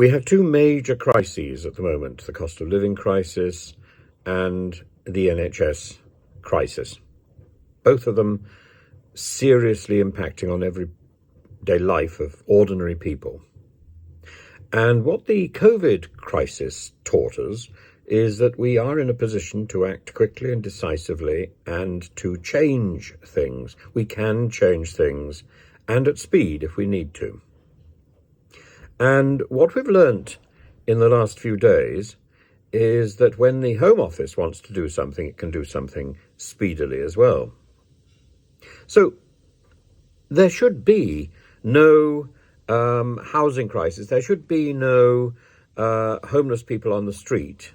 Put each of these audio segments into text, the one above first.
We have two major crises at the moment, the cost of living crisis and the NHS crisis. Both of them seriously impacting on everyday life of ordinary people. And what the COVID crisis taught us is that we are in a position to act quickly and decisively and to change things. We can change things, and at speed if we need to. And what we've learnt in the last few days is that when the Home Office wants to do something, it can do something speedily as well. So there should be no housing crisis. There should be no homeless people on the street,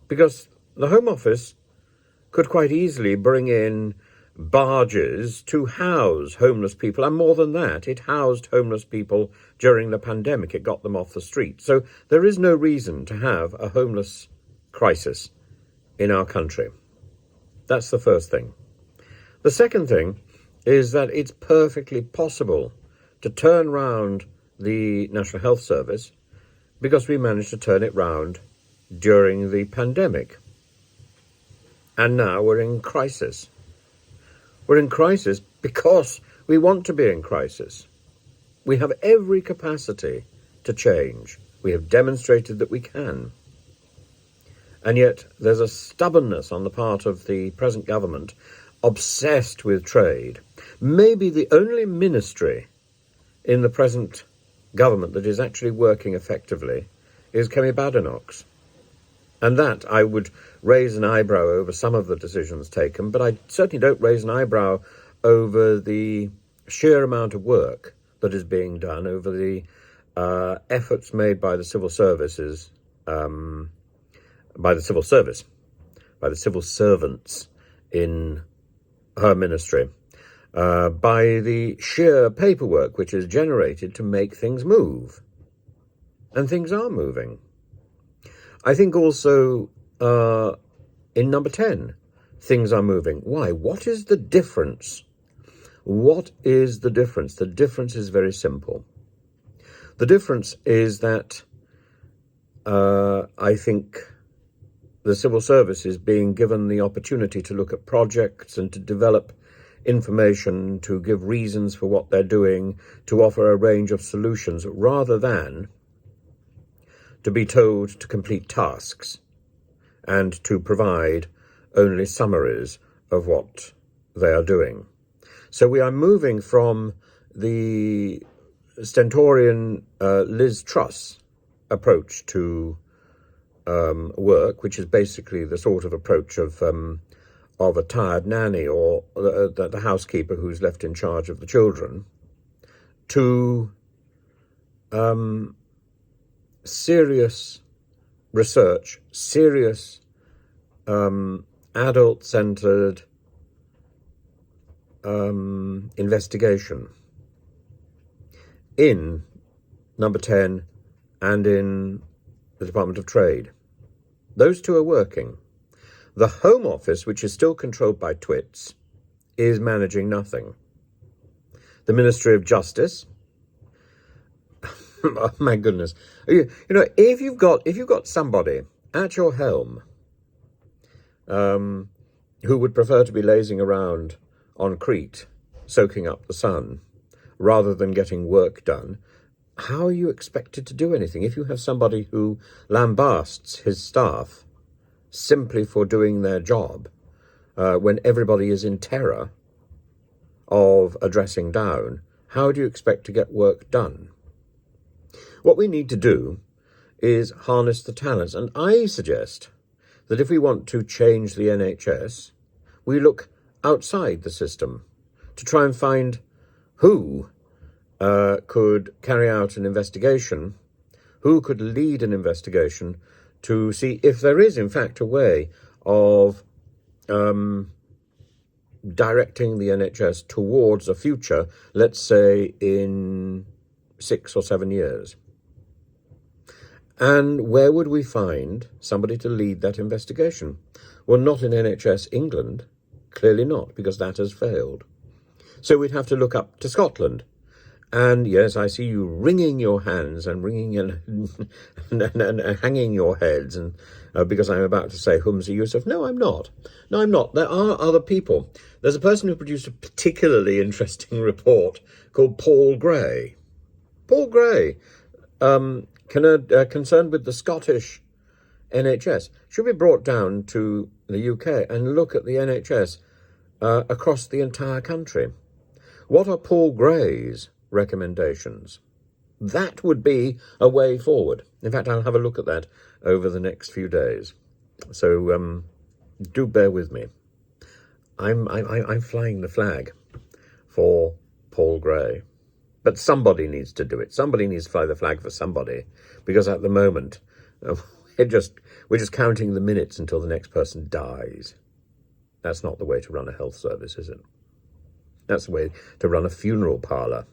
because the Home Office could quite easily bring in barges to house homeless people, and more than that, it housed homeless people during the pandemic. It got them off the street. So there is no reason to have a homeless crisis in our country. That's the first thing. The second thing is that it's perfectly possible to turn round the National Health Service, because we managed to turn it round during the pandemic. And now we're in crisis. We're in crisis because we want to be in crisis. We have every capacity to change. We have demonstrated that we can. And yet there's a stubbornness on the part of the present government, obsessed with trade. Maybe the only ministry in the present government that is actually working effectively is Kemi Badenoch's. And that I would raise an eyebrow over some of the decisions taken, but I certainly don't raise an eyebrow over the sheer amount of work that is being done, over the efforts made by the civil services, by the civil servants in her ministry, by the sheer paperwork which is generated to make things move. And things are moving. I think also in number 10, things are moving. Why? What is the difference? What is the difference? The difference is very simple. The difference is that I think the civil service is being given the opportunity to look at projects and to develop information, to give reasons for what they're doing, to offer a range of solutions, rather than to be told to complete tasks and to provide only summaries of what they are doing. So we are moving from the stentorian Liz Truss approach to work, which is basically the sort of approach of a tired nanny or the housekeeper who's left in charge of the children, to serious research, serious adult-centered investigation in number 10 and in the Department of Trade. Those two are working. The Home Office, which is still controlled by twits, is managing nothing. The Ministry of Justice, oh my goodness. You know, if you've got somebody at your helm who would prefer to be lazing around on Crete, soaking up the sun, rather than getting work done, how are you expected to do anything? If you have somebody who lambasts his staff simply for doing their job, when everybody is in terror of a dressing down, how do you expect to get work done? What we need to do is harness the talents. And I suggest that if we want to change the NHS, we look outside the system to try and find who could carry out an investigation, who could lead an investigation to see if there is, in fact, a way of directing the NHS towards a future, let's say in 6 or 7 years. And where would we find somebody to lead that investigation? Well, not in NHS England, clearly not, because that has failed. So we'd have to look up to Scotland. And yes, I see you wringing your hands and wringing and hanging your heads, and because I'm about to say Humza Yusuf. No, I'm not. No, I'm not. There are other people. There's a person who produced a particularly interesting report called Paul Gray. Paul Gray, concerned with the Scottish NHS, should be brought down to the UK and look at the NHS across the entire country. What are Paul Gray's recommendations? That would be a way forward. In fact, I'll have a look at that over the next few days. So do bear with me. I'm flying the flag for Paul Gray. But somebody needs to do it. Somebody needs to fly the flag for somebody, because at the moment we're just counting the minutes until the next person dies. That's not the way to run a health service, is it? That's the way to run a funeral parlour.